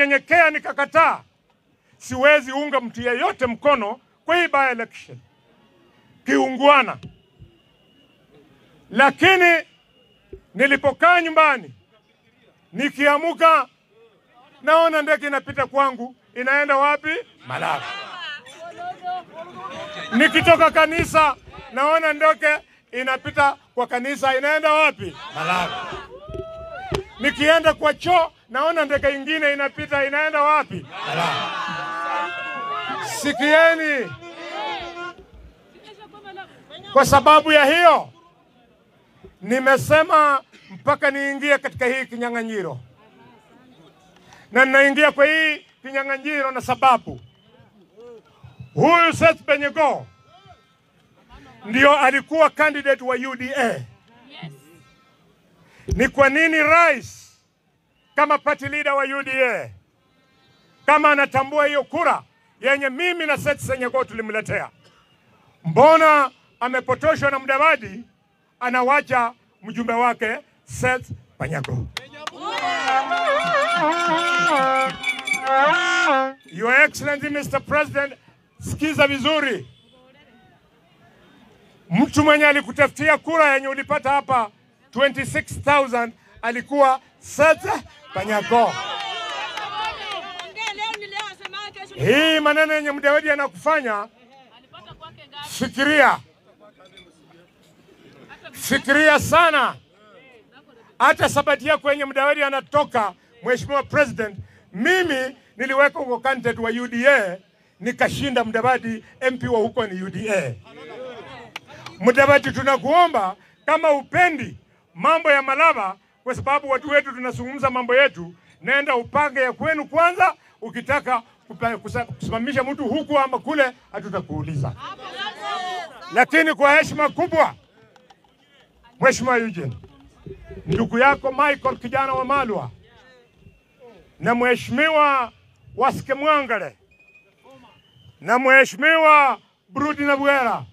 nilinyenyekea nikakataa. Siwezi unga mtu yeyote mkono kwa hii by election kiungwana. Lakini nilipokaa nyumbani nikiamuka naona ndege inapita kwangu, inaenda wapi? Malaba. Nikitoka kanisa naona ndege inapita kwa kanisa, inaenda wapi? Malaba. Nikienda kwa choo naona ndege nyingine inapita, inaenda wapi? Malaba. Sikieni. Kwa sababu ya hiyo nimesema mpaka niingie katika hii kinyang'anyiro. Na ninaingia kwa hii kinyang'anyiro na sababu huyu Seth Panyako ndio alikuwa candidate wa UDA. Ni kwa nini rais kama party leader wa UDA, kama anatambua hiyo kura yenye mimi na Seth Panyako tulimletea, mbona amepotoshwa na Mudavadi anawacha mjumbe wake Seth Panyako? Your Excellency Mr. President, sikiza vizuri. Mtu mwenye alikutafutia kura yenye ulipata hapa 26,000 alikuwa Seth Panyako. Hii maneno yenye Mudavadi anakufanya, fikiria sana. Hata sabati yako kwenye Mudavadi anatoka, Mheshimiwa President, mimi niliweka huko candidate wa UDA nikashinda Mudavadi, MP wa huko ni UDA. Mudavadi, tunakuomba kama upendi mambo ya Malaba, kwa sababu watu wetu tunazungumza mambo yetu, nenda upange ya kwenu kwanza. Ukitaka kusimamisha mtu huku ama kule hatutakuuliza. Lakini kwa heshima kubwa, Mheshimiwa Eugene, ndugu yako Michael kijana wa Malwa na Mheshimiwa Wasike Mwangale na Mheshimiwa Brudi Nabwera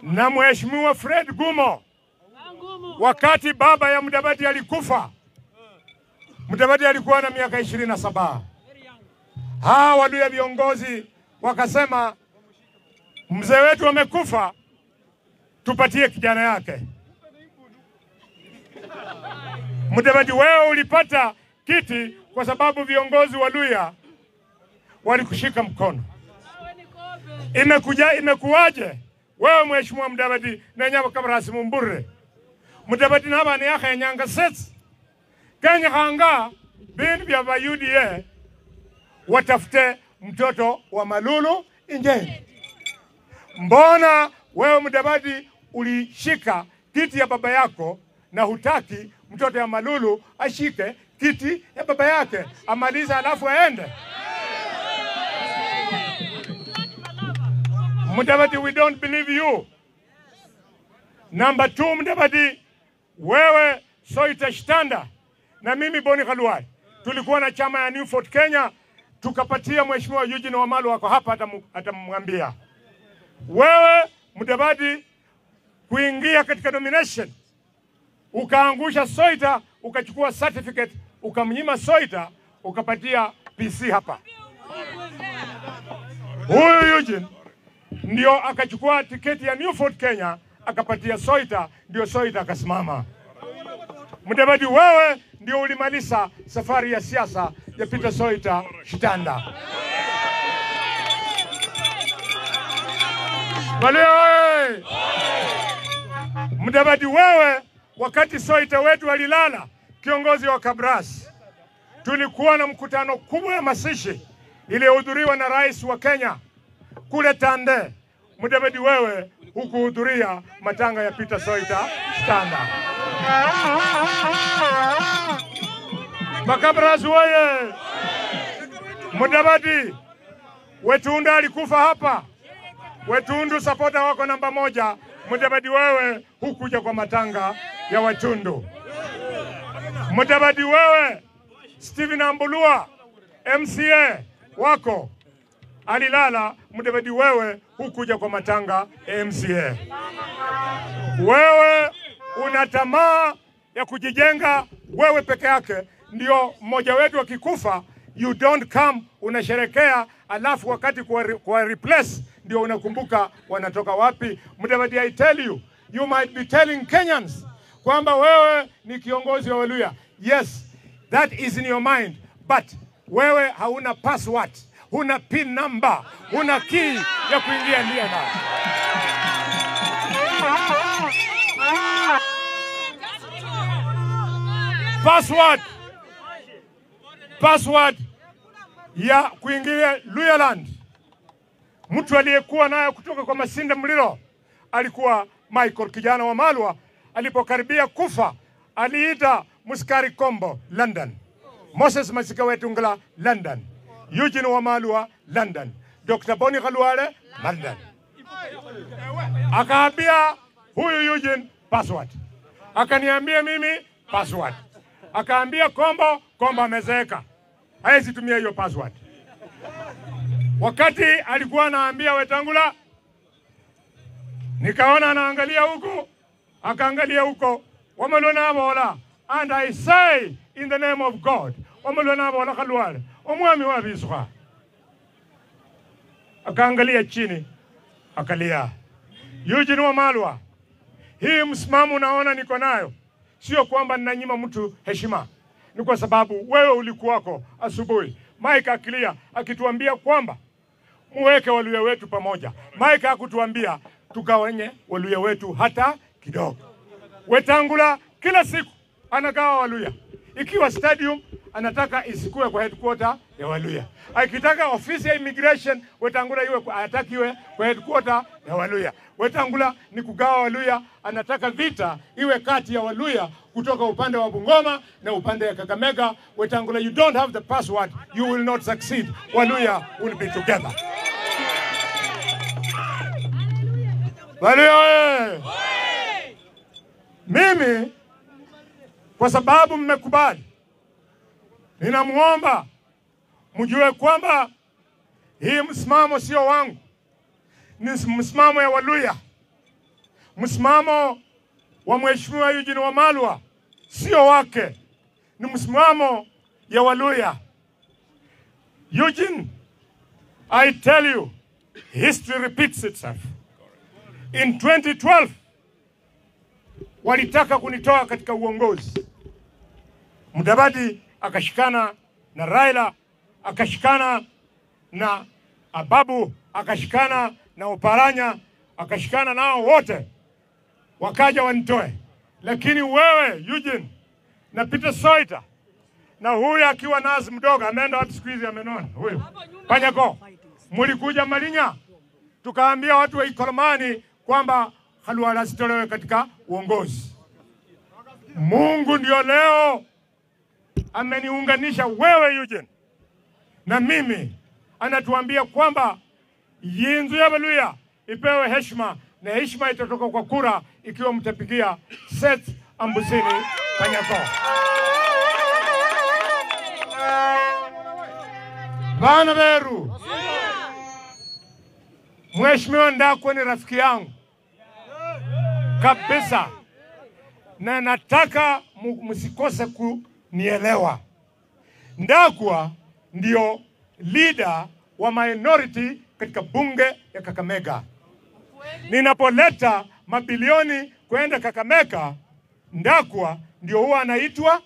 na Mheshimiwa Fred Gumo, wakati baba ya Mudavadi alikufa, Mudavadi alikuwa na miaka 27. Hawa Waluhya viongozi wakasema mzee wetu amekufa, tupatie kijana yake. Mudavadi, wewe ulipata kiti kwa sababu viongozi wa Luhya walikushika mkono. Imekuwaje wewe Mheshimiwa Mudavadi na nyama kabarasi mumbure? Mudavadi nabani yake nyanga sets Kenya hanga bin vya UDA watafute mtoto wa Malulu nje. Mbona wewe Mudavadi ulishika kiti ya baba yako na hutaki mtoto ya Malulu ashike kiti ya baba yake, amaliza alafu aende? Mudavadi, we don't believe you. Number 2, Mudavadi, wewe Soita Shtanda na mimi Boni Khalwai tulikuwa na chama ya New Fort Kenya, tukapatia Mheshimiwa Eugene Wamalwa wako hapa atamwambia. Wewe Mudavadi kuingia katika nomination, ukaangusha Soita, ukachukua certificate, ukamnyima Soita, ukapatia PC hapa. Huyu Eugene ndio akachukua tiketi ya New Fort Kenya, akapatia Soita, ndio Soita akasimama. Mudavadi, wewe ndio ulimaliza safari ya siasa ya Peter Soita Shtanda. Wale Mudavadi, wewe wakati Soita wetu walilala, kiongozi wa Kabras, tulikuwa na mkutano kubwa ya masishi ilihudhuriwa na rais wa Kenya kule Tande. Mudavadi, wewe hukuhudhuria matanga ya Peter Soita Shtanda. Makabras wewe Mudavadi, Wetunda alikufa hapa. Wetundu supporter wako namba 1. Mudavadi, wewe hukuja kwa matanga ya Wetundu. Mudavadi, wewe Stephen Ambulua MCA wako alilala. Mudavadi, wewe hukuja kwa matanga ya MCA. Wewe una tamaa ya kujijenga wewe peke yake ndio mmoja wetu akikufa, you don't come unasherekea, alafu wakati kwa replace ndio unakumbuka wanatoka wapi. Mudavadi, I tell you, you might be telling Kenyans kwamba wewe ni kiongozi wa Waluhya. Yes, that is in your mind, but wewe hauna password, huna pin number, huna key ya kuingia ndio na. Password ya kuingia Luhyaland, mtu aliyekuwa nayo kutoka kwa Masinde Muliro alikuwa Michael kijana wa Malwa. Alipokaribia kufa aliita Muskari Kombo London, Moses Masika Wetungala London, Eugene wa Malwa London, Dr. Boni Khalwale London. Akaambia huyu Eugene password, akaniambia mimi password, akaambia Kombo amezeeka, hawezi tumia hiyo password. Wakati alikuwa anaambia Wetangula, nikaona anaangalia huko, akaangalia huko, wamelona bola, and I say in the name of God, wamelona bola Khalwale omwami wa Biswa. Akaangalia chini akalia. Eugene wa Malwa, hii msimamo unaona niko nayo sio kwamba ninanyima mtu heshima, ni kwa sababu wewe ulikuwako asubuhi Mike akilia akituambia kwamba muweke Waluhya wetu pamoja. Mike hakutuambia tugawanye Waluhya wetu hata kidogo. Wetangula kila siku anagawa Waluhya. Ikiwa stadium anataka isikue kwa headquarter ya Waluhya, akitaka ofisi ya immigration Wetangula iwe atakiwe kwa headquarter ya Waluhya. Wetangula ni kugawa Waluhya, anataka vita iwe kati ya Waluhya kutoka upande wa Bungoma na upande ya Kakamega. Wetangula, you don't have the password, you will not succeed. Waluhya will be together. Waluhya, mimi kwa sababu mmekubali, ninamuomba mjue kwamba hii msimamo sio wangu, ni msimamo ya Waluhya. Msimamo wa Mheshimiwa Eugene Wamalwa sio wake, ni msimamo ya Waluhya. Eugene, I tell you, history repeats itself. In 2012 walitaka kunitoa katika uongozi. Mudavadi akashikana na Raila, akashikana na Ababu, akashikana na Oparanya, akashikana nao wote wakaja wanitoe. Lakini wewe Eugene na Peter Soita na huyu akiwa Nazi mdogo ameenda wapi siku hizi amenona huyu Panyako, mulikuja Malinya tukaambia watu wa Ikolomani kwamba Khalwale asitolewe katika uongozi. Mungu ndio leo ameniunganisha wewe Eugene na mimi, anatuambia kwamba Yinzu ya Waluhya ipewe heshima, na heshima itatoka kwa kura ikiwa mtapigia Seth Ambusini Panyako. Bana Beru, Mheshimiwa Ndakwa ni rafiki yangu kabisa, na nataka msikose kunielewa. Ndakwa ndio leader wa minority katika bunge ya Kakamega. Ninapoleta mabilioni kwenda Kakamega, Ndakwa ndio huwa anaitwa,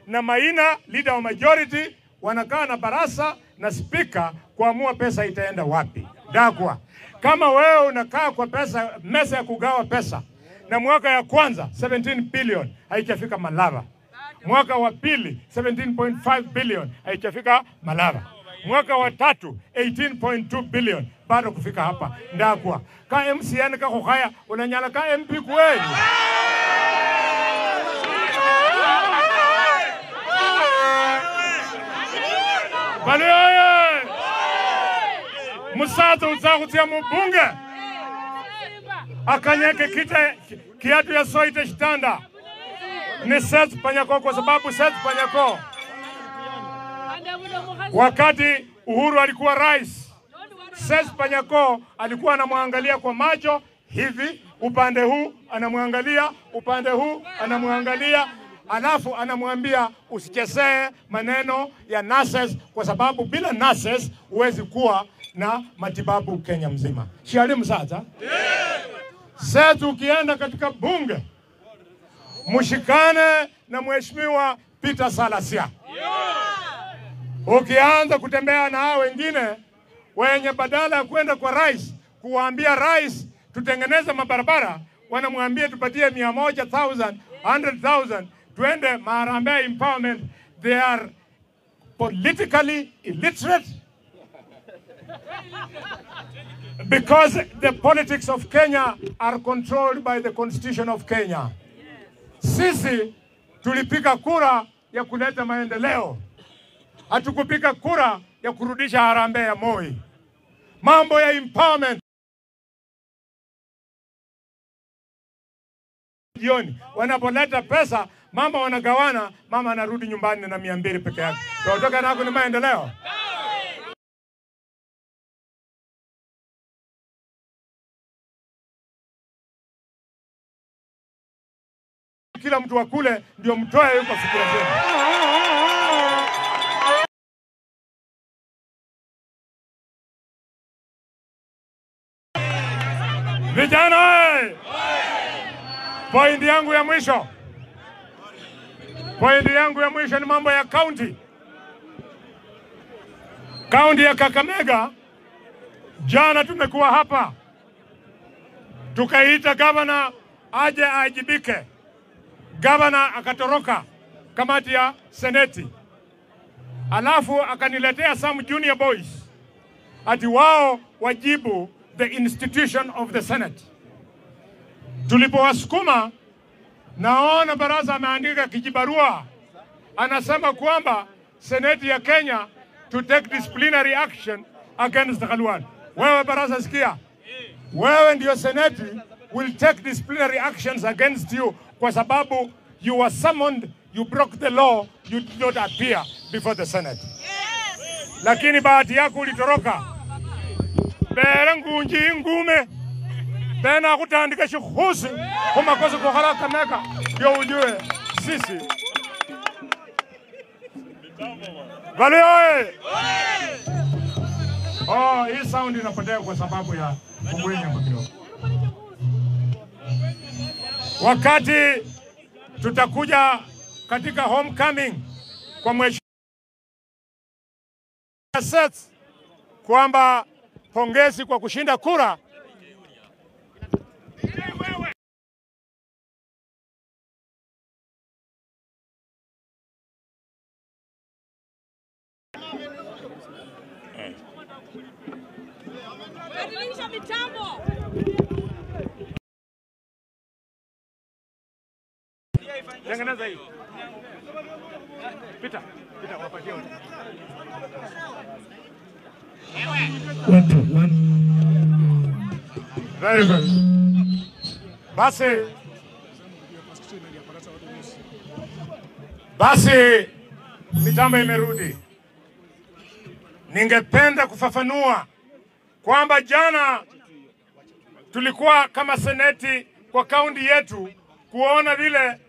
na Maina leader wa majority wanakaa na barasa na speaker kuamua pesa itaenda wapi. Ndakwa, kama wewe unakaa kwa pesa mesa ya kugawa pesa, na mwaka ya kwanza 17 billion haijafika Malava, mwaka wa pili 17.5 billion haijafika Malava, mwaka wa tatu 18.2 billion bado kufika hapa. Ndakwa ka MCN ka kukhaya unanyala ka MP kweli? Waluhya Musaza uzakutia mbunge akanyeke kiatu ya Soita Shitanda ni Seth Panyako, kwa sababu Seth Panyako wakati Uhuru alikuwa rais, Seth Panyako alikuwa anamwangalia kwa macho hivi, upande huu anamwangalia, upande huu anamwangalia, alafu anamwambia usichezee maneno ya nurses kwa sababu bila nurses huwezi kuwa na matibabu Kenya mzima. Shialimu sasa? Sasa tukienda katika bunge, mshikane na Mheshimiwa Peter Salasya. Ukianza kutembea na hao wengine wenye badala ya kwenda kwa rais kuwaambia rais tutengeneze mabarabara, wanamwambia tupatie 100,000, 100,000 tuende Harambee empowerment. They are politically illiterate because the politics of Kenya are controlled by the Constitution of Kenya. Sisi tulipiga kura ya kuleta maendeleo, hatukupiga kura ya kurudisha harambee ya Moi. Mambo ya empowerment jioni wanapoleta pesa, mama wanagawana, mama anarudi nyumbani na 200 peke yake. Tunatoka nako ni maendeleo. Kila mtu wa kule ndio mtoe yuko fikira zenu. Vijana, pointi yangu ya mwisho ni mambo ya county. County ya Kakamega, jana tumekuwa hapa, tukaita governor aje ajibike. Governor akatoroka kamati ya seneti, alafu akaniletea some junior boys ati wao wajibu the institution of the Senate. Tulipowasukuma, naona baraza ameandika kijibarua, anasema kwamba seneti ya Kenya to take disciplinary action against Khalwal. Wewe baraza sikia, wewe ndio seneti will take disciplinary actions against you kwa sababu you were summoned, you broke the law, you did not appear before the Senate. Lakini bahati yako ulitoroka. Bere ngunji ngume, bena kutandika shikhusi, kumakosa kukhala Kakamega, ndio ujue sisi. Valioe! Oh, hii sound inapotea kwa sababu ya kubwenya kidogo. Wakati tutakuja katika homecoming kwa Mheshimiwa kwamba pongezi kwa kushinda kura. Badilisha mitambo. Tengeneza hii. Pita wapatie wote. Very good. Basi mitambo imerudi. Ningependa kufafanua kwamba jana tulikuwa kama seneti kwa kaunti yetu kuona vile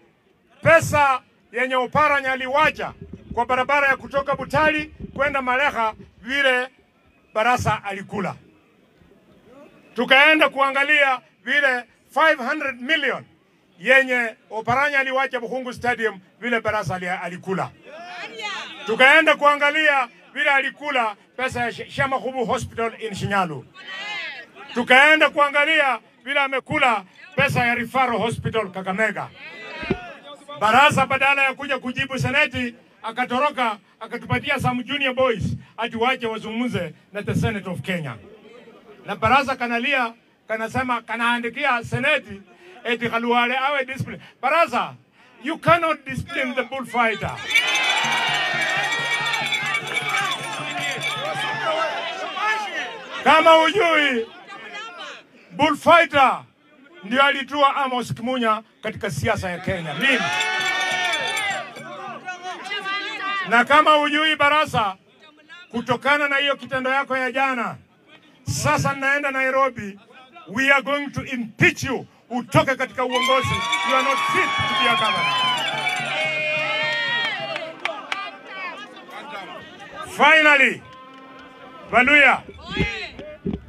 pesa yenye Oparanya aliwacha kwa barabara ya kutoka Butali kwenda Maleha vile Barasa alikula. Tukaenda kuangalia vile 500 million yenye Oparanya aliwacha Bukhungu Stadium vile Barasa alikula. Tukaenda kuangalia vile alikula pesa ya Shamakhubu Hospital in Shinyalu. Tukaenda kuangalia vile amekula pesa ya Referral Hospital Kakamega. Barasa badala ya kuja kujibu seneti akatoroka, akatupatia some junior boys ati waje wazungumze na the Senate of Kenya. Na Barasa kanalia, kanasema kanaandikia seneti eti Khalwale awe discipline. Barasa, you cannot discipline the bullfighter. Kama ujui, bullfighter ndio alitua Amos Kimunya katika siasa ya Kenya. Mimi. Na kama ujui Barasa, kutokana na hiyo kitendo yako ya jana, sasa naenda Nairobi, we are going to impeach you. Utoke katika uongozi. You are not fit to be a governor. Finally, Waluya,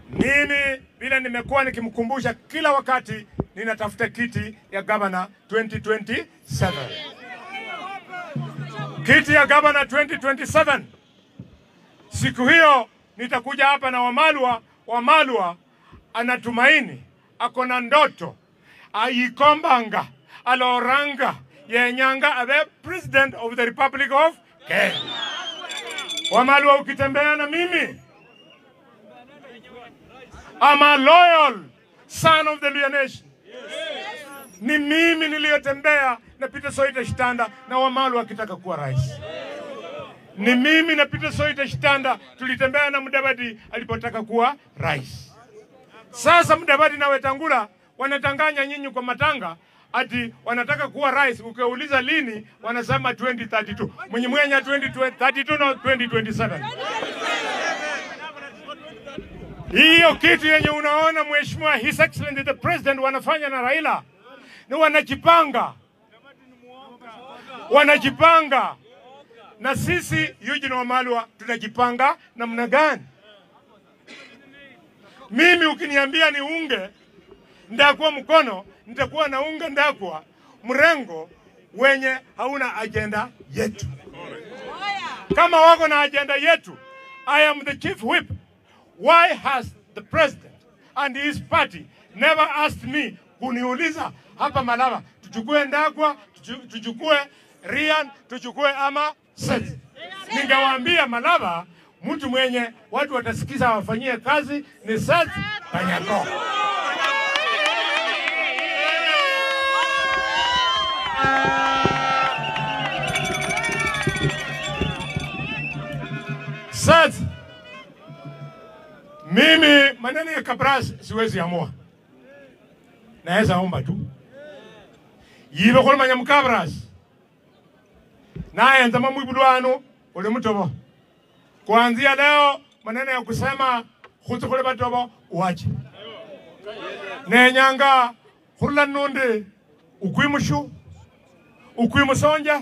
mimi vile nimekuwa nikimkumbusha kila wakati ninatafuta kiti ya gavana 2027. Kiti ya gavana 2027. Siku hiyo nitakuja hapa na Wamalwa. Wamalwa anatumaini, akona ndoto, aikombanga, aloranga, yenyanga abe President of the Republic of Kenya. Wamalwa, ukitembea na mimi, I'm a loyal son of the Luhya nation. Ni mimi niliyotembea na Peter Soita Shitanda na Wamalwa akitaka kuwa rais. Ni mimi na Peter Soita Shitanda tulitembea na Mudavadi alipotaka kuwa rais. Sasa Mudavadi na Wetangula wanatanganya nyinyi kwa matanga ati wanataka kuwa rais. Ukiuliza lini wanasema 2032. Mwenye 2032 na 2027. Hiyo kitu yenye unaona Mheshimiwa His Excellency the President wanafanya na Raila ni wanajipanga. Na sisi Eugene Wamalwa tunajipanga namna gani? Mimi ukiniambia ni unge ndakuwa mkono, nitakuwa na unge ndakuwa mrengo wenye hauna agenda yetu. Kama wako na agenda yetu, I am the chief whip. Why has the president and his party never asked me kuniuliza hapa Malava tuchukue Ndagwa, tuchukue Ryan, tuchukue ama Seth? Ningewaambia Malava mtu mwenye watu watasikiza wafanyie kazi ni Seth Panyako. Seth, mimi maneno ya Kabras siwezi amua. Naweza omba tu. Yibe kwa manya Mkabras. Naye nzama mwibulwano ule mtobo. Kuanzia leo maneno ya kusema khutu kule batobo uache. Nenyanga khula nunde ukwimushu ukwimusonja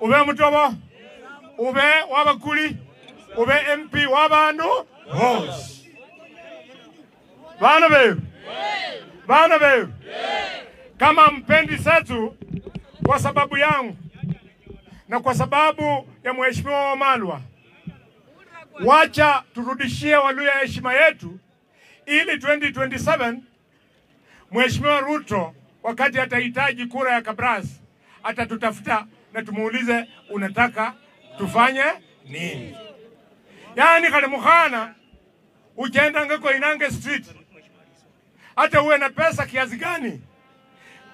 ube mtobo ube wabakuli ube MP wabandu hos. Bana beru. Kama mpendi Setu kwa sababu yangu na kwa sababu ya Mheshimiwa Wamalwa, wacha turudishie Waluhya heshima yetu ili 2027 Mheshimiwa Ruto wakati atahitaji kura ya Kabras atatutafuta na tumuulize unataka tufanye nini. Yani kale mukhana ujenda ngako Inange Street hata uwe na pesa kiasi gani,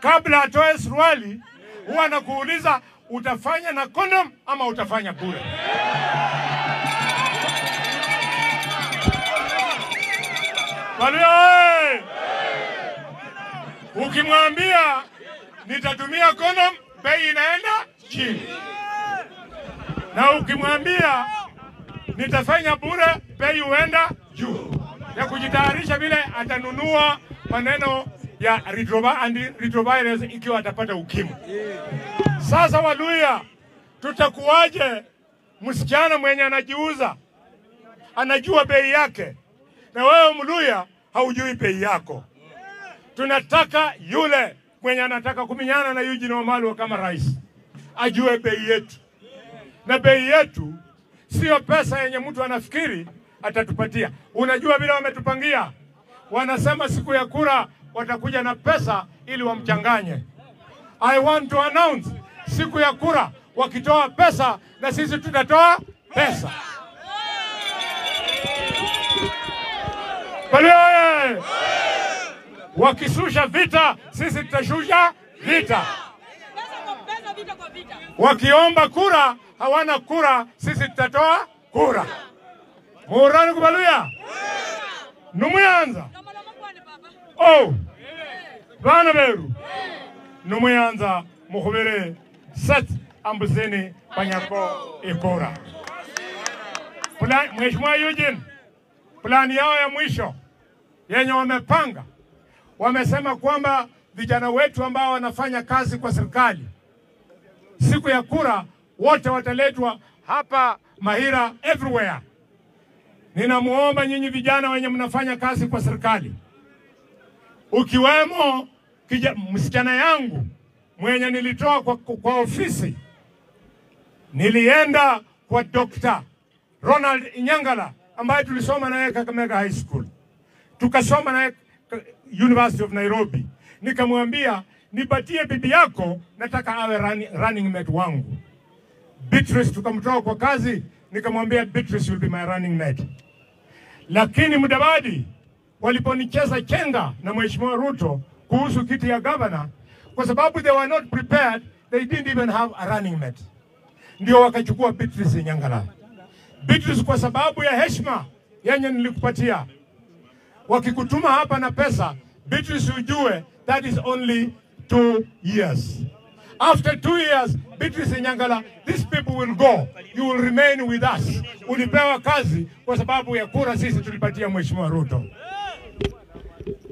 kabla atoe suruali huwa anakuuliza utafanya na condom ama utafanya bure. Waluhya, ukimwambia nitatumia condom, bei inaenda chini. Na ukimwambia nitafanya bure, bei huenda juu. Ya kujitayarisha vile atanunua maneno ya retrovirus ikiwa atapata ukimwi. Sasa Waluhya, tutakuwaje msichana mwenye anajiuza anajua bei yake na wewe Mluhya haujui bei yako? Tunataka yule mwenye anataka kuminyana na Eugene Wamalwa kama rais ajue bei yetu. Na bei yetu sio pesa yenye mtu anafikiri atatupatia. Unajua vile wametupangia, wanasema siku ya kura watakuja na pesa ili wamchanganye. I want to announce siku ya kura wakitoa pesa na sisi tutatoa pesa. Waluhya, wakishusha vita sisi tutashusha vita. Wakiomba kura hawana kura, sisi tutatoa kura. Muhurani ku Waluhya? Numuyanza? Oh, bana beru. Numuyanza mukhubere Seth Ambuseni Panyako ikora. Mheshimiwa Eugene, plani yao ya mwisho yenye wamepanga, wamesema kwamba vijana wetu ambao wanafanya kazi kwa serikali siku ya kura wote wataletwa hapa mahira everywhere. Ninamuomba nyinyi vijana wenye mnafanya kazi kwa serikali, ukiwemo msichana yangu mwenye nilitoa kwa ofisi, nilienda kwa Dr. Ronald Inyangala ambaye tulisoma naye Kakamega High School, tukasoma naye University of Nairobi. Nikamwambia nipatie bibi yako, nataka awe running mate wangu. Beatrice tukamtoa kwa kazi, nikamwambia Beatrice will be my running mate. Lakini Mudavadi waliponicheza chenga na Mheshimiwa Ruto kuhusu kiti ya governor, kwa sababu they were not prepared, they didn't even have a running mate, ndio wakachukua Beatrice Inyangala. Beatrice, kwa sababu ya heshima yenye nilikupatia, wakikutuma hapa na pesa, Beatrice ujue that is only 2 years. After 2 years, Beatrice Inyangala, these people will go. You will remain with us. Ulipewa kazi kwa sababu ya kura sisi tulipatia Mheshimiwa Ruto.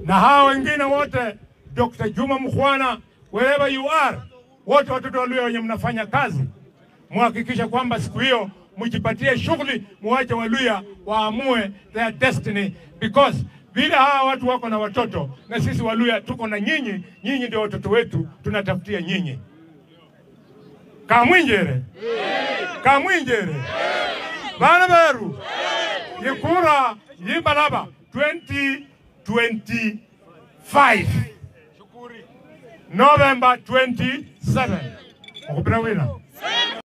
Na hao wengine wote, Dr. Juma Mukhwana, wherever you are, wote watoto wa Luhya wenye mnafanya kazi, muhakikisha kwamba siku hiyo mjipatie shughuli, muache wa Luhya waamue their destiny, because vile hawa watu wako na watoto na sisi wa Luhya tuko na nyinyi, nyinyi ndio watoto wetu, tunatafutia nyinyi. Kamwinjere Kamwinjere bana beru yikura yimbalaba 2025 November 27 okupira wina.